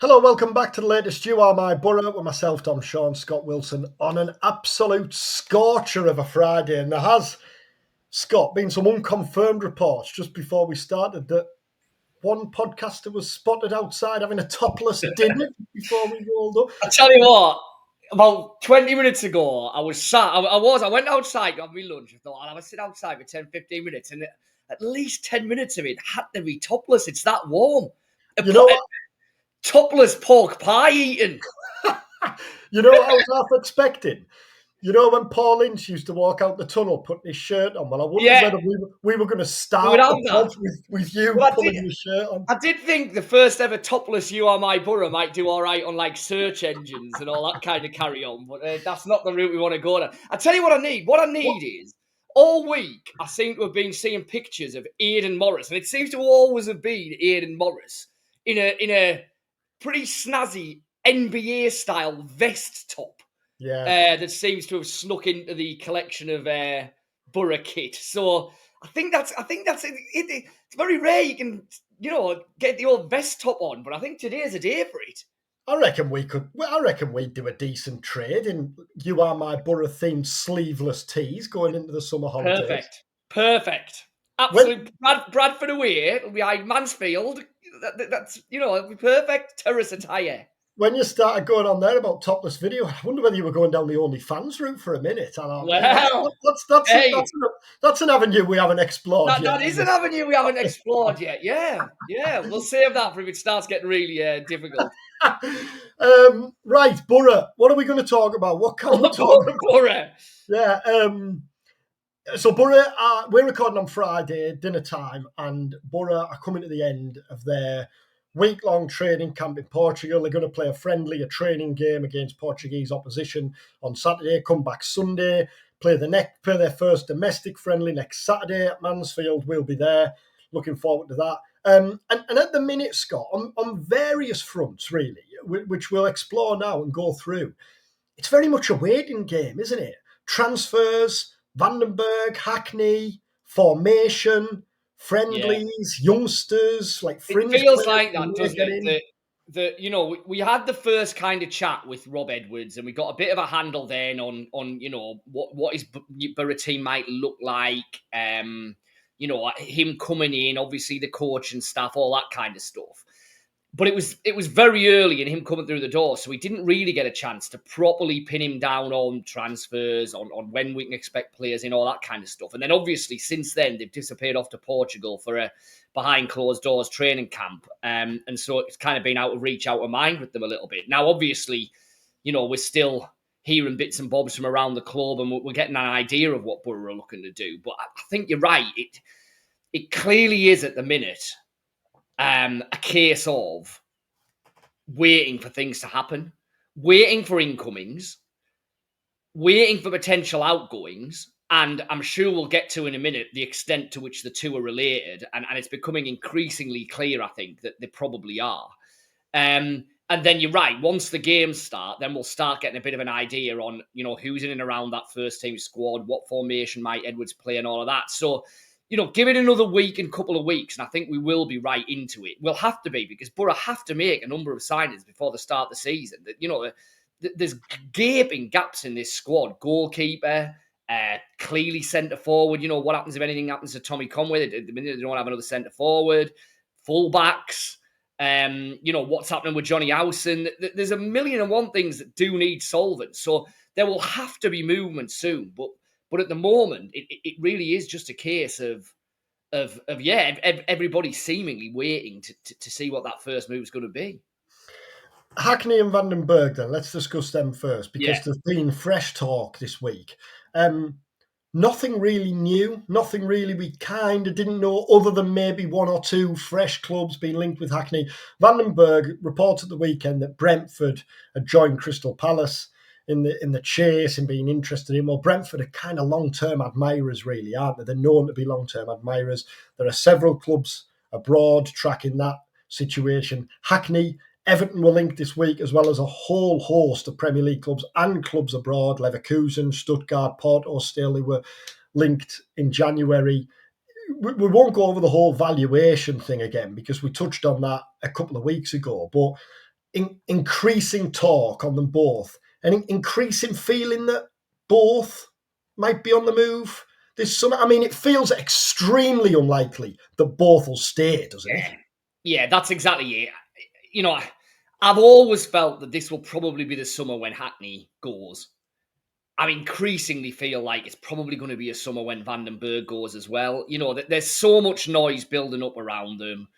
Hello, welcome back to the latest You Are My Boro with myself, Tom Shaw, Scott Wilson, on an absolute scorcher of a Friday. And there has, Scott, been some unconfirmed reports just before we started that one podcaster was spotted outside having a topless dinner before we rolled up. I tell you what, about 20 minutes ago, I was sat, I went outside, got my lunch. I thought, I'll have a sit outside for 10, 15 minutes. And at least 10 minutes of it had to be topless. It's that warm. You know what? Topless pork pie eating. You know what I was half expecting? You know when Paul Ince used to walk out the tunnel putting his shirt on? Well, I wondered Yeah. whether we were going to start would have the that. pod with you Well, pulling your shirt on. I did think the first ever topless You Are My Boro might do all right on like search engines and all that kind of carry on, but that's not the route we want to go down. I tell you what I need. What I need is all week I seem to have been seeing pictures of Aidan Morris, and it seems to always have been Aidan Morris in a pretty snazzy NBA style vest top. Yeah. That seems to have snuck into the collection of Boro kit. So I think that's it. It's very rare you can get the old vest top on, but I think today's a day for it. I reckon we'd do a decent trade in You Are My Boro themed sleeveless tees going into the summer holidays. Perfect. When Absolute Bradford away behind Mansfield. That's it'll be perfect terrace attire. when you started going on there about topless video, I wonder whether you were going down the OnlyFans route for a minute. Well, hey, That's an avenue we haven't explored yet. that is an avenue we haven't explored yet. Yeah. We'll save that for if it starts getting really difficult. Right, Boro. What are we going to talk about? What can we talk about? Boro. Yeah. So Boro, we're recording on Friday, dinner time, and Boro are coming to the end of their week-long training camp in Portugal. They're going to play a training game against Portuguese opposition on Saturday, come back Sunday, play their first domestic friendly next Saturday at Mansfield. We'll be there. Looking forward to that. And at the minute, Scott, on various fronts, really, which we'll explore now and go through, it's very much a waiting game, isn't it? Transfers, Vandenberg, Hackney, formation, friendlies, youngsters, like fringe. It feels like that, doesn't it? We had the first kind of chat with Rob Edwards, and we got a bit of a handle then on what his Boro team might look like. Him coming in, obviously the coach and staff, all that kind of stuff. But it was very early in him coming through the door, so we didn't really get a chance to properly pin him down on transfers, on when we can expect players in, all that kind of stuff. And then obviously since then, they've disappeared off to Portugal for a behind closed doors training camp. And so it's kind of been out of reach, out of mind with them a little bit. Now, obviously, we're still hearing bits and bobs from around the club, and we're getting an idea of what Boro are looking to do. But I think you're right. It clearly is at the minute a case of waiting for things to happen, waiting for incomings, waiting for potential outgoings. And I'm sure we'll get to in a minute the extent to which the two are related. And it's becoming increasingly clear, I think, that they probably are. And then you're right, once the games start, then we'll start getting a bit of an idea on, who's in and around that first team squad, what formation might Edwards play and all of that. So, give it another week and couple of weeks, and I think we will be right into it. We'll have to be, because Boro have to make a number of signings before the start of the season. There's gaping gaps in this squad. Goalkeeper, clearly centre forward. What happens if anything happens to Tommy Conway? They don't have another centre forward. Fullbacks. What's happening with Johnny Howson? There's a million and one things that do need solving. So there will have to be movement soon. But at the moment, it really is just a case of everybody seemingly waiting to see what that first move is going to be. Hackney and Vandenberg, then let's discuss them first, because there's been fresh talk this week. Nothing really new, nothing really we kind of didn't know, other than maybe one or two fresh clubs being linked with Hackney. Vandenberg reported at the weekend that Brentford had joined Crystal Palace in the chase and being interested in. Well, Brentford are kind of long-term admirers, really, aren't they? They're known to be long-term admirers. There are several clubs abroad tracking that situation. Hackney, Everton were linked this week, as well as a whole host of Premier League clubs and clubs abroad. Leverkusen, Stuttgart, Porto still, they were linked in January. We won't go over the whole valuation thing again, because we touched on that a couple of weeks ago. But increasing talk on them both, and increasing feeling that both might be on the move this summer. I mean, it feels extremely unlikely that both will stay, doesn't it? Yeah, that's exactly it. You know, I've always felt that this will probably be the summer when Hackney goes. I increasingly feel like it's probably going to be a summer when Van den Berg goes as well. You know, there's so much noise building up around them.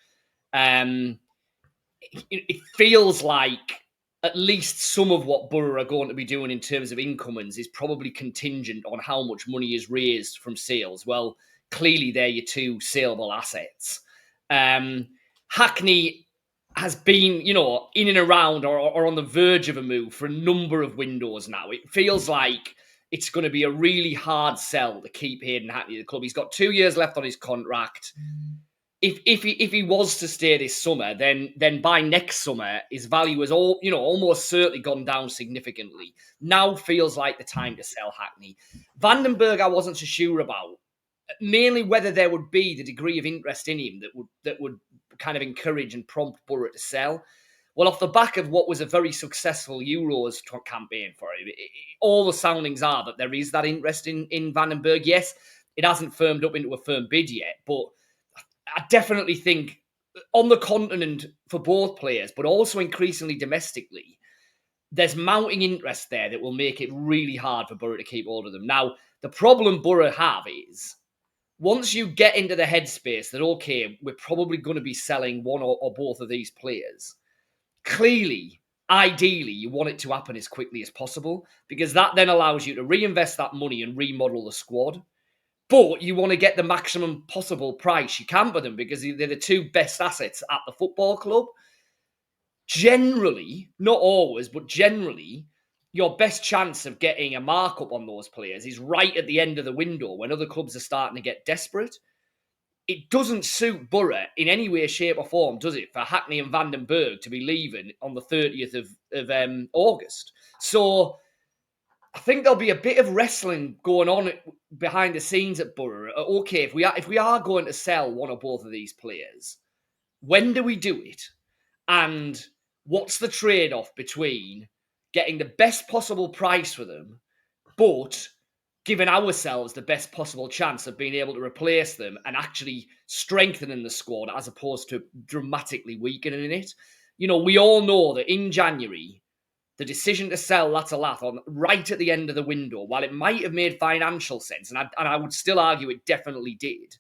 It feels like at least some of what Boro are going to be doing in terms of incomings is probably contingent on how much money is raised from sales. Well, clearly they're your two saleable assets. Hackney has been, you know, in and around or on the verge of a move for a number of windows now. It feels like it's going to be a really hard sell to keep Hayden Hackney at the club. He's got 2 years left on his contract. If he was to stay this summer, then by next summer his value has almost certainly gone down significantly. Now feels like the time to sell Hackney. Van den Berg I wasn't so sure about, mainly whether there would be the degree of interest in him that would kind of encourage and prompt Boro to sell. Well, off the back of what was a very successful Euros campaign for him, all the soundings are that there is that interest in Van den Berg. Yes, it hasn't firmed up into a firm bid yet, but I definitely think on the continent for both players, but also increasingly domestically, there's mounting interest there that will make it really hard for Boro to keep hold of them. Now, the problem Boro have is once you get into the headspace that, okay, we're probably going to be selling one or both of these players, clearly, ideally, you want it to happen as quickly as possible because that then allows you to reinvest that money and remodel the squad. But you want to get the maximum possible price you can for them because they're the two best assets at the football club. Generally, not always, but generally, your best chance of getting a markup on those players is right at the end of the window when other clubs are starting to get desperate. It doesn't suit Boro in any way, shape or form, does it, for Hackney and Van den Berg to be leaving on the 30th of August. So I think there'll be a bit of wrestling going on behind the scenes at Boro. Okay, if we are going to sell one or both of these players, when do we do it? And what's the trade-off between getting the best possible price for them, but giving ourselves the best possible chance of being able to replace them and actually strengthening the squad as opposed to dramatically weakening it? You know, we all know that in January, the decision to sell Latalath right at the end of the window, while it might have made financial sense, and I would still argue it definitely did,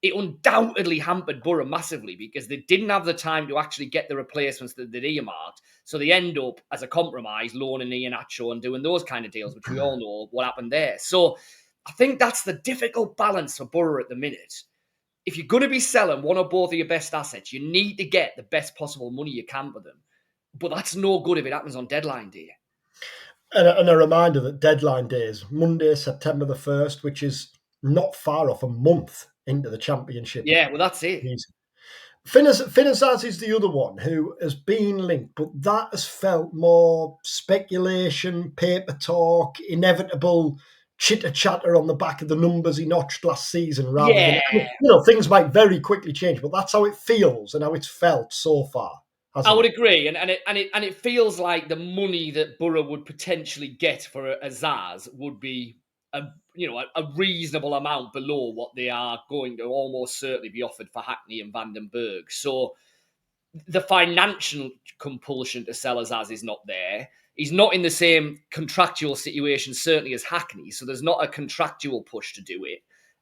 it undoubtedly hampered Boro massively because they didn't have the time to actually get the replacements that they'd earmarked. So they end up, as a compromise, loaning Iheanacho and doing those kind of deals, which we all know what happened there. So I think that's the difficult balance for Boro at the minute. If you're going to be selling one or both of your best assets, you need to get the best possible money you can for them. But that's no good if it happens on deadline day. And a reminder that deadline day is Monday, September the 1st, which is not far off a month into the championship. Yeah, well, that's it. Finnazaz is the other one who has been linked, but that has felt more speculation, paper talk, inevitable chitter-chatter on the back of the numbers he notched last season rather than, things might very quickly change, but that's how it feels and how it's felt so far. I would agree, and it feels like the money that Boro would potentially get for Azaz would be a reasonable amount below what they are going to almost certainly be offered for Hackney and Van den Berg. So the financial compulsion to sell Azaz is not there. He's not in the same contractual situation certainly as Hackney, so there's not a contractual push to do it.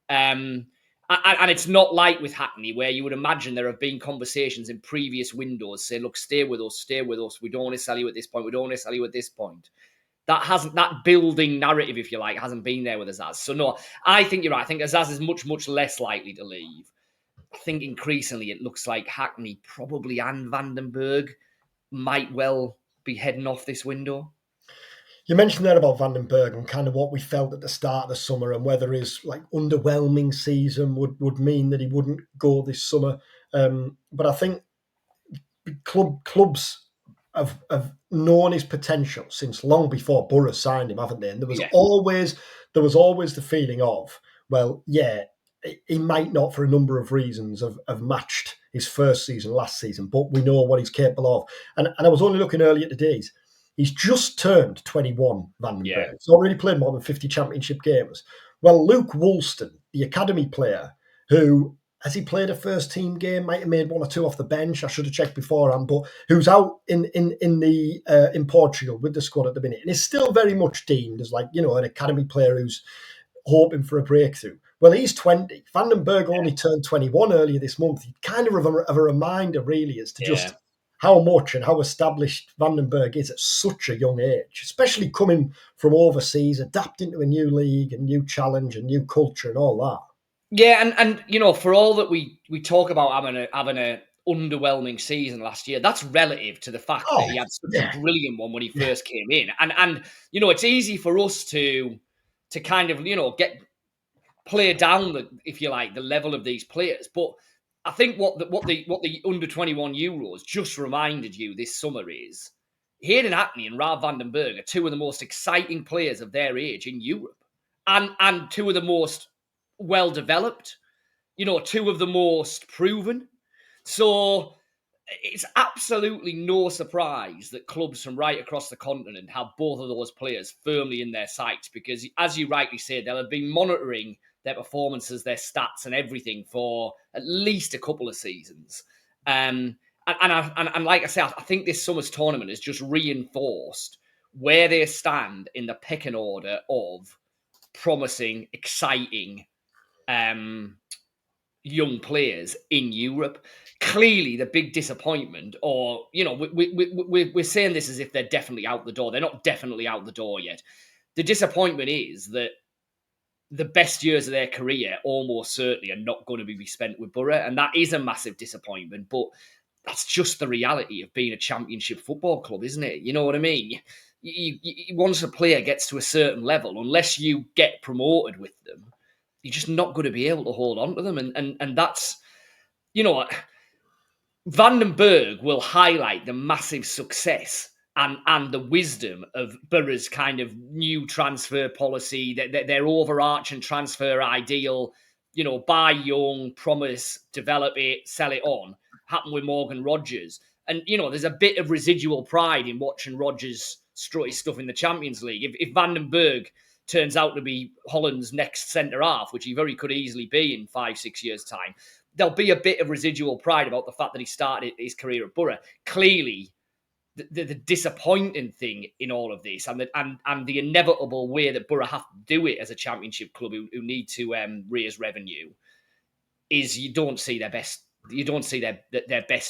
And it's not like with Hackney, where you would imagine there have been conversations in previous windows saying, look, stay with us. We don't want to sell you at this point. We don't want to sell you at this point. That building narrative, if you like, hasn't been there with Azaz. So no, I think you're right. I think Azaz is much, much less likely to leave. I think increasingly it looks like Hackney probably and Van den Berg might well be heading off this window. You mentioned there about Van den Berg and kind of what we felt at the start of the summer and whether his underwhelming season would mean that he wouldn't go this summer. But I think clubs have known his potential since long before Boro signed him, haven't they? And there was always the feeling of, well, yeah, he might not, for a number of reasons, have matched his first season last season, but we know what he's capable of. And I was only looking earlier today. He's just turned 21, Van den Berg. He's already played more than 50 championship games. Well, Luke Woolston, the academy player, who, has he played a first team game? Might have made one or two off the bench. I should have checked beforehand, but who's out in Portugal with the squad at the minute, and is still very much deemed as, like, an academy player who's hoping for a breakthrough. Well, he's 20. Van den Berg only turned 21 earlier this month. Kind of a reminder, really, as to just how much and how established Van den Berg is at such a young age, especially coming from overseas, adapting to a new league, a new challenge, a new culture, and all that. Yeah, and for all that we talk about having a underwhelming season last year, that's relative to the fact that he had such a brilliant one when he first came in. And it's easy for us to kind of, play down the level of these players. But I think what the under 21 Euros just reminded you this summer is Hayden Hackney and Rav van den Berg are two of the most exciting players of their age in Europe. And two of the most well-developed, two of the most proven. So it's absolutely no surprise that clubs from right across the continent have both of those players firmly in their sights, because, as you rightly said, they'll have been monitoring their performances, their stats and everything for at least a couple of seasons. And like I said, I think this summer's tournament has just reinforced where they stand in the pecking order of promising, exciting young players in Europe. Clearly, the big disappointment, or, we're saying this as if they're definitely out the door. They're not definitely out the door yet. The disappointment is that the best years of their career almost certainly are not going to be spent with Boro, and that is a massive disappointment. But that's just the reality of being a championship football club, isn't it? You know what I mean? Once a player gets to a certain level, unless you get promoted with them, you're just not going to be able to hold on to them. And that's, Van den Berg will highlight the massive success and the wisdom of Boro's kind of new transfer policy, their overarching transfer ideal, buy young, promise, develop it, sell it on, happened with Morgan Rogers. And, there's a bit of residual pride in watching Rogers strut his stuff in the Champions League. If Van den Berg turns out to be Holland's next centre-half, which he very could easily be in 5-6 years' time, there'll be a bit of residual pride about the fact that he started his career at Boro. Clearly, the disappointing thing in all of this, and the inevitable way that Boro have to do it as a championship club who need to raise revenue, is you don't see their best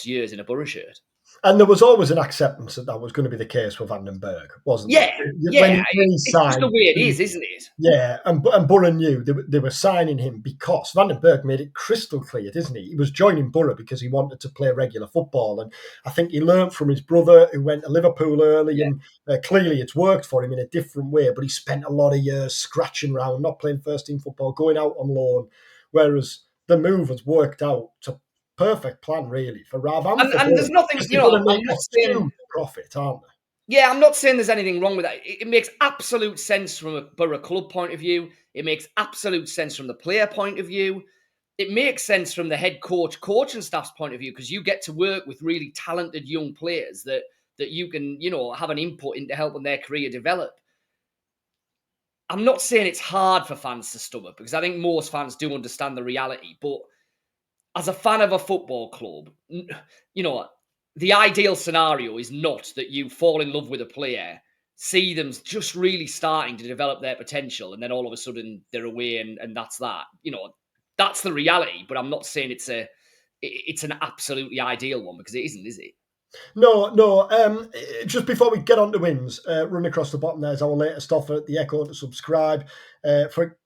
years in a Boro shirt. And there was always an acceptance that was going to be the case with Van den Berg, wasn't there? Yeah. When he signed, it's just the way it is, isn't it? Yeah, and Boro knew they were signing him because Van den Berg made it crystal clear, didn't he? He was joining Boro because he wanted to play regular football, and I think he learned from his brother who went to Liverpool early, and clearly it's worked for him in a different way. But he spent a lot of years scratching around, not playing first team football, going out on loan, whereas the move has worked out to perfect plan, really, for Rav and for there's nothing, I'm not saying profit, aren't they? Yeah, I'm not saying there's anything wrong with that. It makes absolute sense from a Boro club point of view. It makes absolute sense from the player point of view. It makes sense from the head coaching staff's point of view, because you get to work with really talented young players that you can, have an input into helping their career develop. I'm not saying it's hard for fans to stomach, because I think most fans do understand the reality. But as a fan of a football club, the ideal scenario is not that you fall in love with a player, see them just really starting to develop their potential, and then all of a sudden they're away and that's that. That's the reality. But I'm not saying it's an absolutely ideal one, because it isn't, is it? No. Just before we get on to wins, run across the bottom, there's our latest offer at the Echo to subscribe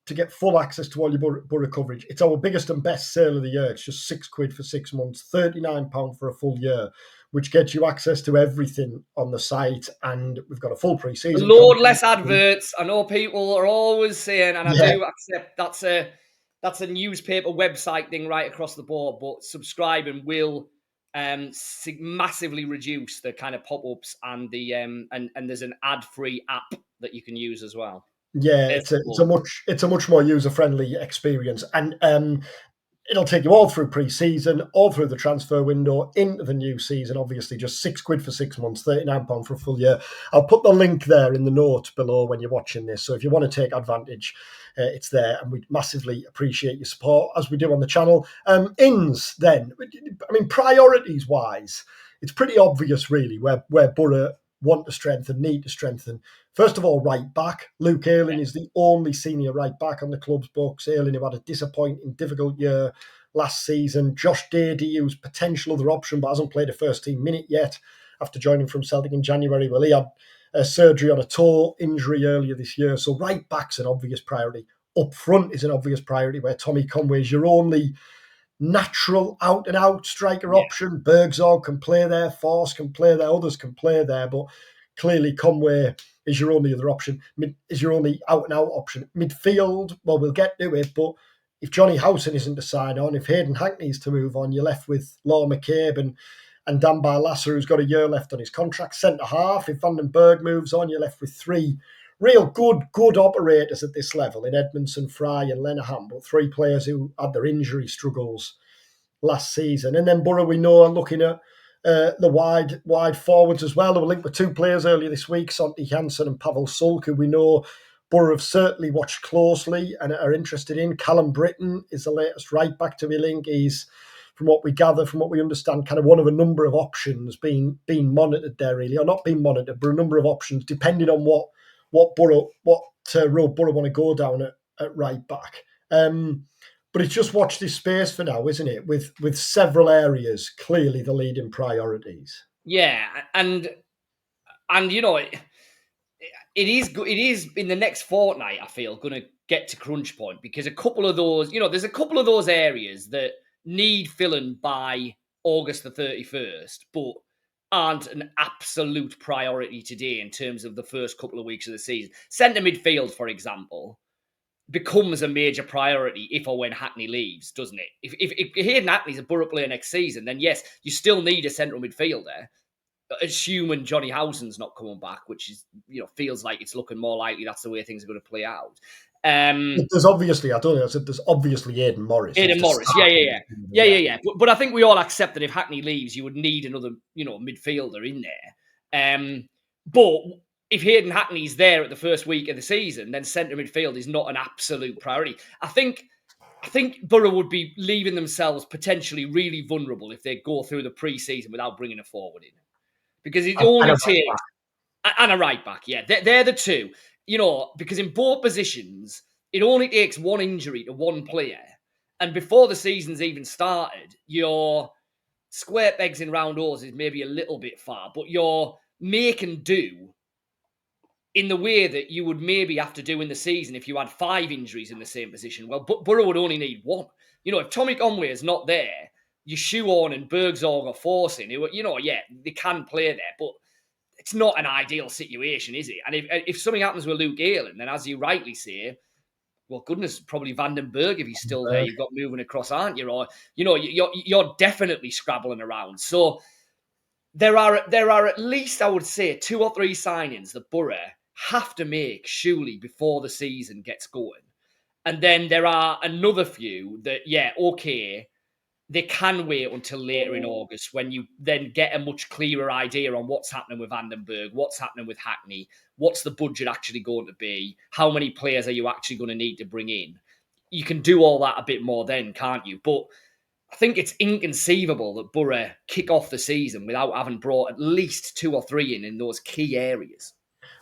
to get full access to all your Boro coverage. It's our biggest and best sale of the year. It's just £6 for 6 months, £39 for a full year, which gets you access to everything on the site. And we've got a full pre-season. Lord, less adverts. I know people are always saying, and I do accept that's a newspaper website thing right across the board, but subscribing will massively reduce the kind of pop-ups and the and there's an ad-free app that you can use as well. Yeah, it's a much more user-friendly experience. And it'll take you all through pre-season, all through the transfer window, into the new season. Obviously, just £6 for 6 months, £39 for a full year. I'll put the link there in the notes below when you're watching this. So if you want to take advantage, it's there, and we massively appreciate your support, as we do on the channel. Ins, then. I mean, priorities-wise, it's pretty obvious, really, where Boro want to strengthen, need to strengthen. First of all, right back. Luke Ayling is the only senior right back on the club's books. Ayling, who had a disappointing, difficult year last season. Josh Dady, who's potential other option, but hasn't played a first-team minute yet after joining from Celtic in January. Well, he had surgery on a toe injury earlier this year. So right back's an obvious priority. Up front is an obvious priority, where Tommy Conway is your only natural out-and-out striker option. Bergzorg can play there, Force can play there, others can play there, but clearly Conway is your only other option, is your only out-and-out option. Midfield, well, we'll get to it, but if Johnny Howson isn't to sign on, if Hayden Hackney's to move on, you're left with Law McCabe and Dan Barasa, who's got a year left on his contract. Centre-half, if Van den Berg moves on, you're left with three real good operators at this level in Edmondson, Fry and Lenihan, but three players who had their injury struggles last season. And then Boro, we know, are looking at the wide forwards as well. They were linked with two players earlier this week, Sonti Janssen and Pavel Sulk, who we know Boro have certainly watched closely and are interested in. Callum Britton is the latest right back to be linked. He's, from what we gather, from what we understand, kind of one of a number of options being monitored there, really, or not being monitored, but a number of options depending on what road Boro want to go down at right back. But it's just watch this space for now, isn't it? With several areas clearly the leading priorities. Yeah, and you know, it is in the next fortnight, I feel, going to get to crunch point, because a couple of those, there's a couple of those areas that need filling by August the 31st, but aren't an absolute priority today in terms of the first couple of weeks of the season. Centre midfield, for example, becomes a major priority if or when Hackney leaves, doesn't it? If Hayden Hackney's a Boro player next season, then yes, you still need a central midfielder, assuming Johnny Howson's not coming back, which is, feels like it's looking more likely that's the way things are going to play out. There's obviously, I don't know, there's obviously Aidan Morris. Yeah. But I think we all accept that if Hackney leaves, you would need another, midfielder in there. But if Hayden Hackney's there at the first week of the season, then centre midfield is not an absolute priority. I think Boro would be leaving themselves potentially really vulnerable if they go through the pre-season without bringing a forward in. Because it only takes... And a right back, yeah. They're the two. Because in both positions, it only takes one injury to one player. And before the season's even started, your square pegs in round holes is maybe a little bit far, but you're making do in the way that you would maybe have to do in the season if you had 5 injuries in the same position. Well, Boro would only need one. If Tommy Conway is not there, you shoehorn and Bergzorg or Forcing, they can play there, but it's not an ideal situation, is it? And if something happens with Luke Ayling, then as you rightly say, well, goodness, probably Van den Berg, if he's still there, you've got moving across, aren't you? Or, you're definitely scrabbling around. So there are at least, I would say, 2 or 3 signings that Boro have to make, surely, before the season gets going. And then there are another few that, they can wait until later in August, when you then get a much clearer idea on what's happening with Van den Berg, what's happening with Hackney, what's the budget actually going to be, how many players are you actually going to need to bring in. You can do all that a bit more then, can't you? But I think it's inconceivable that Boro kick off the season without having brought at least 2 or 3 in those key areas.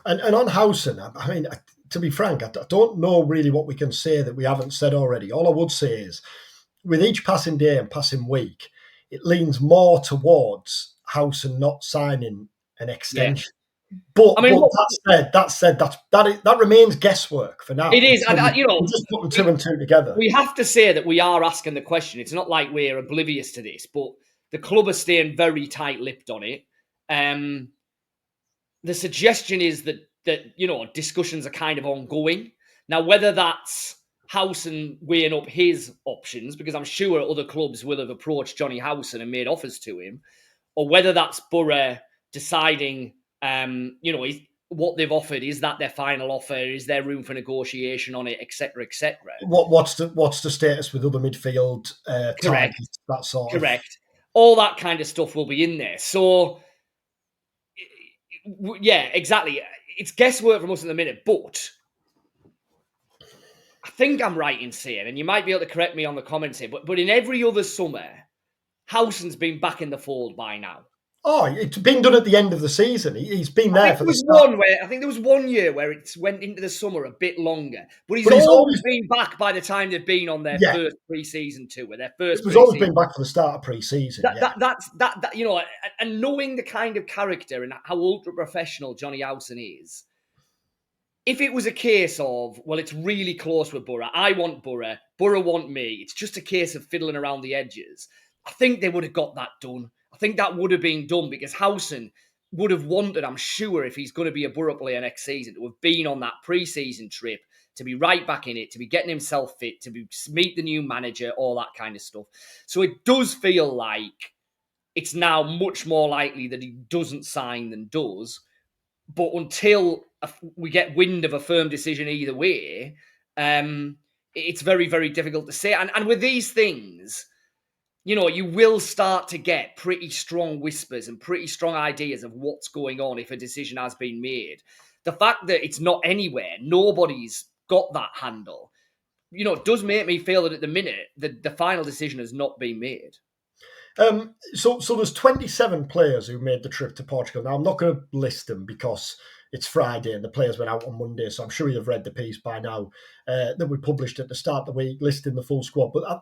And on Howson, I mean, to be frank, I don't know really what we can say that we haven't said already. All I would say is, with each passing day and passing week, it leans more towards Howson not signing an extension. Yeah. But that remains guesswork for now. It is, so and just putting 2 and 2 together. We have to say that we are asking the question. It's not like we're oblivious to this, but the club are staying very tight-lipped on it. The suggestion is that discussions are kind of ongoing. Now, whether that's Howson weighing up his options, because I'm sure other clubs will have approached Johnny Howson and made offers to him, or whether that's Boro deciding, what they've offered. Is that their final offer? Is there room for negotiation on it, etc., etc.? What's the status with other midfield targets? That sort of. Correct. All that kind of stuff will be in there. So, yeah, exactly. It's guesswork from us in the minute, but I think I'm right in saying, and you might be able to correct me on the comments here, but in every other summer, Howson's been back in the fold by now. Oh, it's been done at the end of the season. He's been there for the start. I think there was 1 year where it went into the summer a bit longer, but he's always been back by the time they've been on their first pre-season tour. Their first. It was always been back for the start of pre-season. That's you know, and knowing the kind of character and how ultra professional Johnny Howson is. If it was a case of, well, it's really close with Boro, I want Boro, Boro want me, it's just a case of fiddling around the edges, I think they would have got that done. I think that would have been done because Howson would have wanted, I'm sure, if he's going to be a Boro player next season, to have been on that pre-season trip, to be right back in it, to be getting himself fit, to meet the new manager, all that kind of stuff. So it does feel like it's now much more likely that he doesn't sign than does. But until we get wind of a firm decision either way, it's very, very difficult to say. And with these things, you know, you will start to get pretty strong whispers and pretty strong ideas of what's going on if a decision has been made. The fact that it's not anywhere, nobody's got that handle, you know, does make me feel that at the minute, the final decision has not been made. So there's 27 players who made the trip to Portugal. Now, I'm not going to list them because it's Friday and the players went out on Monday, so I'm sure you've read the piece by now that we published at the start of the week, listing the full squad. But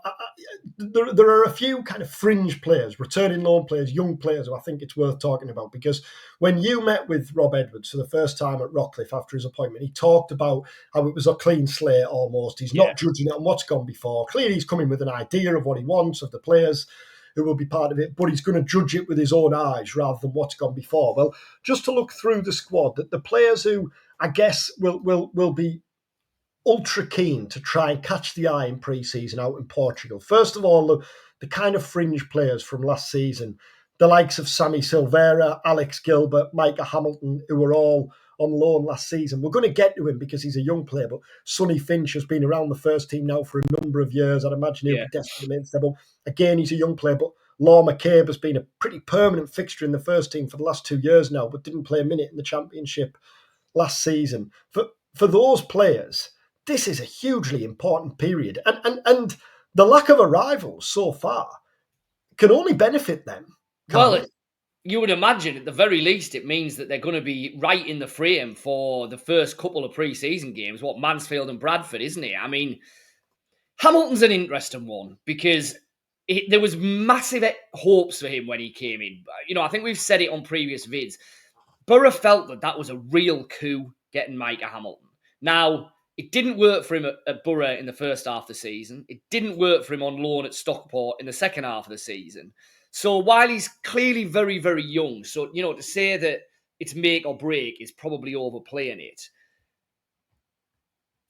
there are a few kind of fringe players, returning loan players, young players who I think it's worth talking about, because when you met with Rob Edwards for the first time at Rockcliffe after his appointment, he talked about how it was a clean slate almost. He's not judging it on what's gone before. Clearly, he's coming with an idea of what he wants of the players who will be part of it, but he's going to judge it with his own eyes rather than what's gone before. Well, just to look through the squad, the players who I guess will be ultra keen to try and catch the eye in pre-season out in Portugal. First of all, the kind of fringe players from last season, the likes of Sammy Silveira, Alex Gilbert, Micah Hamilton, who were all on loan last season. We're going to get to him because he's a young player, but Sonny Finch has been around the first team now for a number of years. I'd imagine he'll be desperate to make the step up. Again, he's a young player, but Law McCabe has been a pretty permanent fixture in the first team for the last 2 years now, but didn't play a minute in the Championship last season. For those players, this is a hugely important period. And the lack of arrivals so far can only benefit them. Well, you would imagine at the very least it means that they're going to be right in the frame for the first couple of pre-season games, what, Mansfield and Bradford, isn't it? I mean, Hamilton's an interesting one because there was massive hopes for him when he came in. You know, I think we've said it on previous vids. Boro felt that was a real coup getting Micah Hamilton. Now, it didn't work for him at Boro in the first half of the season. It didn't work for him on loan at Stockport in the second half of the season. So while he's clearly very, very young, so, you know, to say that it's make or break is probably overplaying it.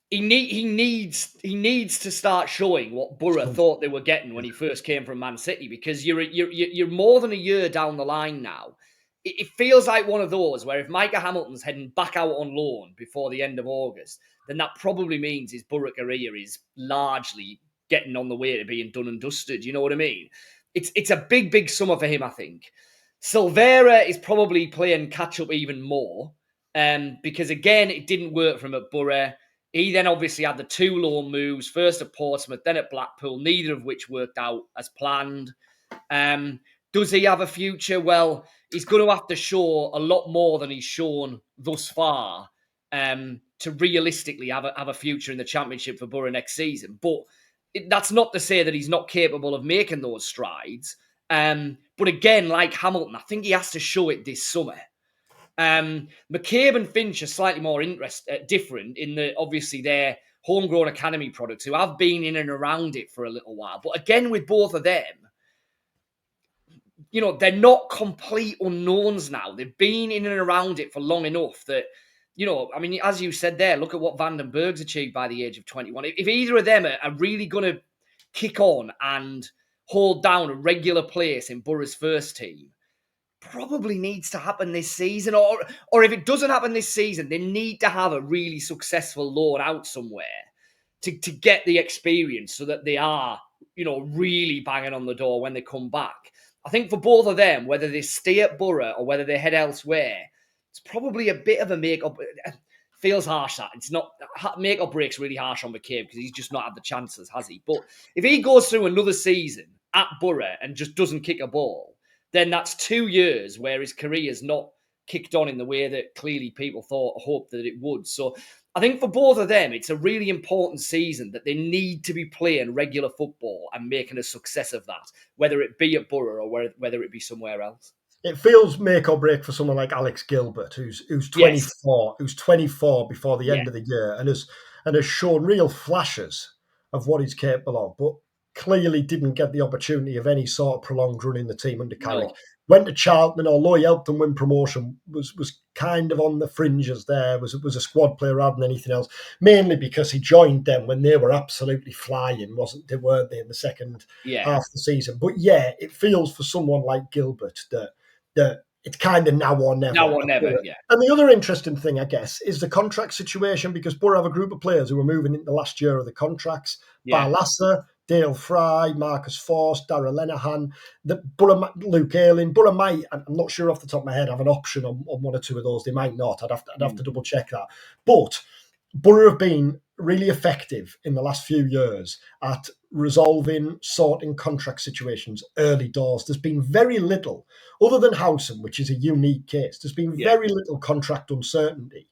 He needs to start showing what Boro thought they were getting when he first came from Man City, because you're more than a year down the line now. It feels like one of those where if Micah Hamilton's heading back out on loan before the end of August, then that probably means his Boro career is largely getting on the way to being done and dusted. You know what I mean? It's a big, big summer for him, I think. Silveira is probably playing catch up even more, because again, it didn't work for him at Boro. He then obviously had the 2 loan moves, first at Portsmouth, then at Blackpool, neither of which worked out as planned. Does he have a future? Well, he's going to have to show a lot more than he's shown thus far to realistically have a future in the Championship for Boro next season. But that's not to say that he's not capable of making those strides. But again, like Hamilton, I think he has to show it this summer. McCabe and Finch are slightly more different in that obviously they're homegrown academy products who have been in and around it for a little while. But again, with both of them, you know, they're not complete unknowns now. They've been in and around it for long enough that, you know, I mean, as you said there, look at what Van den Berg's achieved by the age of 21. If either of them are really going to kick on and hold down a regular place in Boro's first team, probably needs to happen this season, or if it doesn't happen this season, they need to have a really successful loan out somewhere to get the experience so that they are, really banging on the door when they come back. I think for both of them, whether they stay at Boro or whether they head elsewhere, it's probably a bit of a make-up. Feels harsh that it's not make or break's really harsh on McCabe because he's just not had the chances, has he? But if he goes through another season at Boro and just doesn't kick a ball, then that's 2 years where his career's not kicked on in the way that clearly people hoped that it would. So I think for both of them, it's a really important season that they need to be playing regular football and making a success of that, whether it be at Boro or whether it be somewhere else. It feels make or break for someone like Alex Gilbert, who's 24, who's 24 before the end of the year, and has shown real flashes of what he's capable of, but clearly didn't get the opportunity of any sort of prolonged run in the team under Carrick. No. Went to Charlton, although he helped them win promotion, was kind of on the fringes there, was a squad player rather than anything else, mainly because he joined them when they were absolutely flying, weren't they, in the second half of the season. But yeah, it feels for someone like Gilbert that it's kind of now or never. Now or never, yeah. And the other interesting thing, I guess, is the contract situation, because Boro have a group of players who are moving into the last year of the contracts. Yeah. Barasa, Dale Fry, Marcus Forst, Darragh Lenihan, Luke Ayling. Boro might, I'm not sure off the top of my head, have an option on one or two of those. They might not. I'd have to double check that. But Boro have been really effective in the last few years at sorting contract situations early doors. There's been very little, other than Howson, which is a unique case, there's been very little contract uncertainty.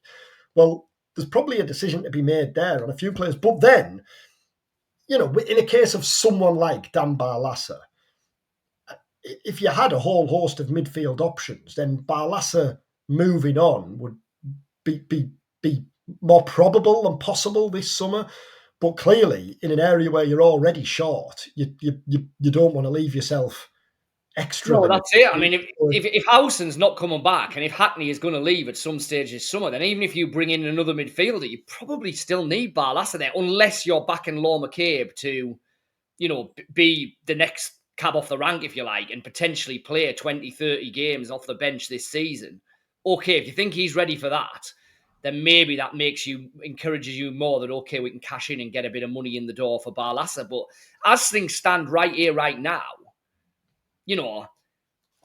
Well, there's probably a decision to be made there on a few players. But then, in a case of someone like Dan Barasa, if you had a whole host of midfield options, then Barasa moving on would be more probable and possible this summer. But clearly, in an area where you're already short, you don't want to leave yourself extra. No, that's it. I mean, if Howson's not coming back and if Hackney is going to leave at some stage this summer, then even if you bring in another midfielder, you probably still need Barasa there, unless you're backing Law McCabe to, be the next cab off the rank, if you like, and potentially play 20, 30 games off the bench this season. Okay, if you think he's ready for that, then maybe that encourages you more that, okay, we can cash in and get a bit of money in the door for Barasa. But as things stand right here, right now,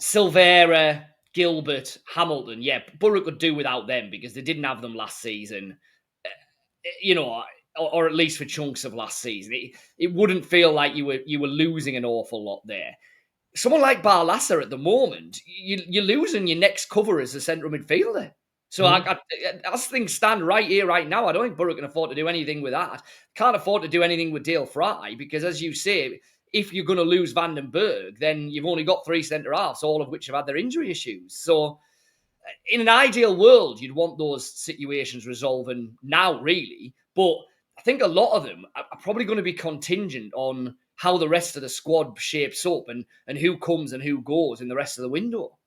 Silvera, Gilbert, Hamilton, Boro could do without them because they didn't have them last season, or at least for chunks of last season. It wouldn't feel like you were losing an awful lot there. Someone like Barasa at the moment, you're losing your next cover as a central midfielder. So as things stand right here, right now, I don't think Boro can afford to do anything with that. Can't afford to do anything with Dale Fry because, as you say, if you're going to lose Van den Berg, then you've only got 3 centre-halves, all of which have had their injury issues. So in an ideal world, you'd want those situations resolving now, really. But I think a lot of them are probably going to be contingent on how the rest of the squad shapes up and who comes and who goes in the rest of the window.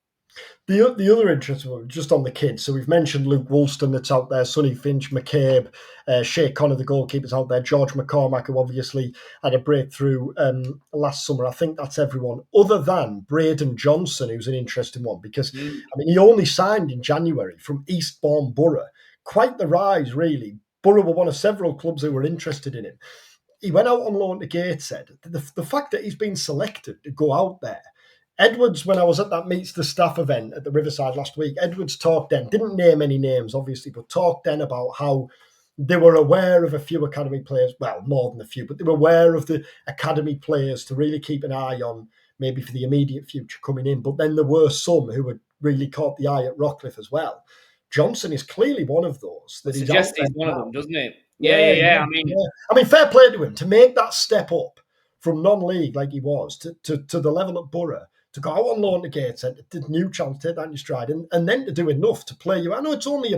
The other interesting one, just on the kids, so we've mentioned Luke Woolston that's out there, Sonny Finch, McCabe, Shea Connor, the goalkeeper's out there, George McCormack, who obviously had a breakthrough last summer. I think that's everyone, other than Braden Johnson, who's an interesting one, because, he only signed in January from Eastbourne Borough. Quite the rise, really. Borough were one of several clubs who were interested in him. He went out on loan to Gateshead. The fact that he's been selected to go out there, Edwards, when I was at that Meets the Staff event at the Riverside last week, Edwards talked then, didn't name any names, obviously, but talked then about how they were aware of a few academy players, well, more than a few, but they were aware of the academy players to really keep an eye on, maybe for the immediate future coming in. But then there were some who had really caught the eye at Rockcliffe as well. Johnson is clearly one of those. That he's out there one of them, doesn't it? Yeah. I mean, fair play to him to make that step up from non-league like he was to the level at Borough, to go out on loan to Gateshead, to new chance, take that in your stride, and then to do enough to play you. I know it's only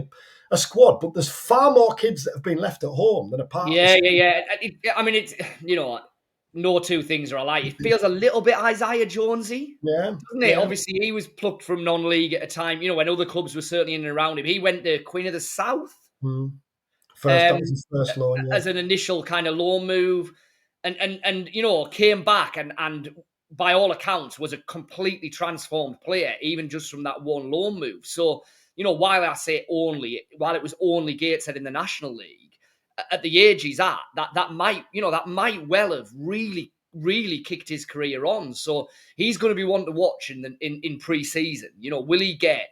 a squad, but there's far more kids that have been left at home than a part of the squad. I mean, it's, no two things are alike. It feels a little bit Isaiah Jonesy, doesn't it? Yeah. Obviously, he was plucked from non-league at a time, when other clubs were certainly in and around him. He went to Queen of the South. That was his first loan, as an initial kind of loan move, and came back and by all accounts, was a completely transformed player, even just from that one loan move. So, while it was only Gateshead in the National League, at the age he's at, that might well have really, really kicked his career on. So he's going to be one to watch in pre-season. Will he get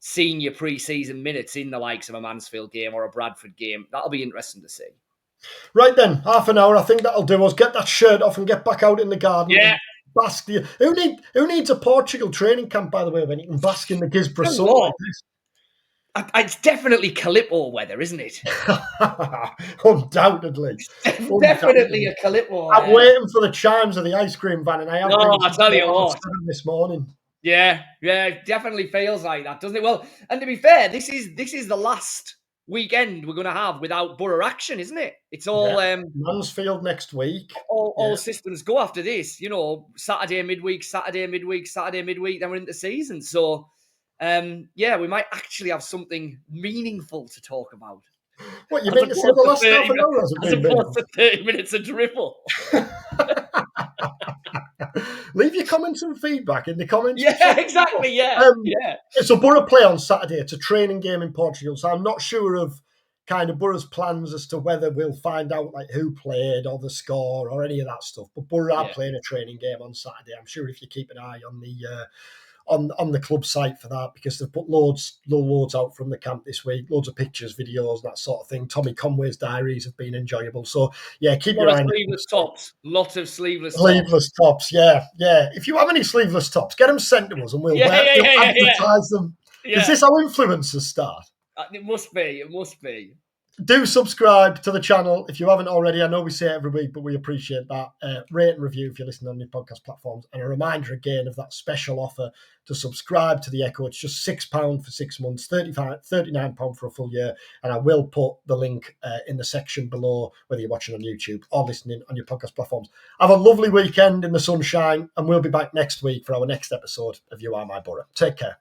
senior pre-season minutes in the likes of a Mansfield game or a Bradford game? That'll be interesting to see. Right then, half an hour. I think that'll do us. Get that shirt off and get back out in the garden. Yeah. Bask. Who needs a Portugal training camp, by the way, when you can bask in the Gisborough sun like this? It's definitely Calippo weather, isn't it? Undoubtedly. Definitely a Calippo. I'm waiting for the chimes of the ice cream van, and I have been I tell you what. this morning. Yeah, it definitely feels like that, doesn't it? Well, and to be fair, this is the last weekend we're going to have without Boro action, isn't it? It's all Mansfield next week. All systems go after this. Saturday midweek, Saturday midweek, Saturday midweek. Then we're into season. So, we might actually have something meaningful to talk about. What, you've been to say the last half an hour as opposed to 30 minutes of dribble. Leave your comments and feedback in the comments. Yeah, exactly. Yeah. So Boro play on Saturday. It's a training game in Portugal. So I'm not sure of kind of Boro's plans as to whether we'll find out like who played or the score or any of that stuff. But Boro are playing a training game on Saturday. I'm sure if you keep an eye on the on the club site for that, because they've put loads out from the camp this week, loads of pictures, videos, that sort of thing. Tommy Conway's diaries have been enjoyable. So yeah, keep your eye on sleeveless tops. Lots of sleeveless tops. Yeah. If you have any sleeveless tops, get them sent to us and we'll advertise them. Is this how influencers start? It must be. Do subscribe to the channel if you haven't already. I know we say it every week, but we appreciate that. Rate and review if you're listening on your podcast platforms. And a reminder again of that special offer to subscribe to The Echo. It's just £6 for 6 months, £39 for a full year. And I will put the link in the section below, whether you're watching on YouTube or listening on your podcast platforms. Have a lovely weekend in the sunshine, and we'll be back next week for our next episode of You Are My Boro. Take care.